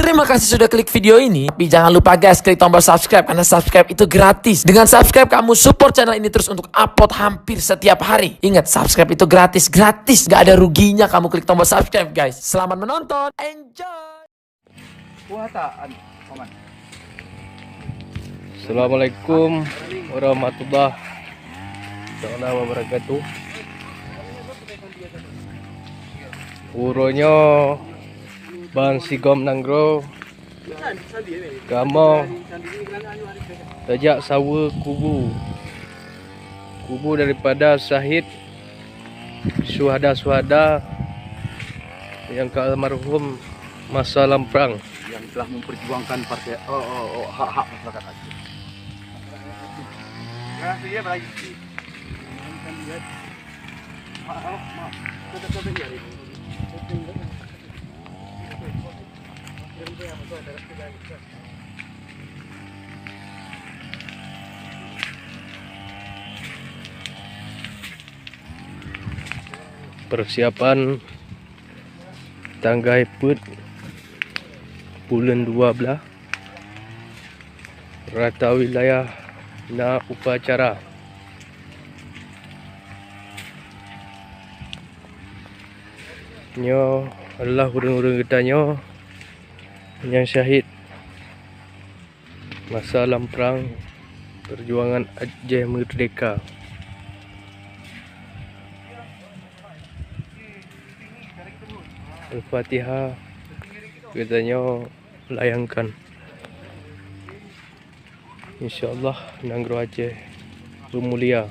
Terima kasih sudah klik video ini. Tapi jangan lupa guys, klik tombol subscribe karena subscribe itu gratis. Dengan subscribe kamu support channel ini terus untuk upload hampir setiap hari. Ingat, subscribe itu gratis, gak ada ruginya kamu klik tombol subscribe guys. Selamat menonton, enjoy. Assalamualaikum warahmatullahi wabarakatuh. Uronya Bang Sigom Nanggro Gamo Tajak Sawa Kubu daripada Syahid Suhada yang ke almarhum masa lamprang yang telah memperjuangkan partai hak-hak masyarakat Aceh. Persiapan tangga iput bulan 12 rata wilayah na upacara. Nyo adalah urang-urang getanya yang syahid masa lamprang perjuangan Aceh Merdeka. Al-Fatihah katanya layangkan. InsyaAllah Nanggro Aceh bermulia.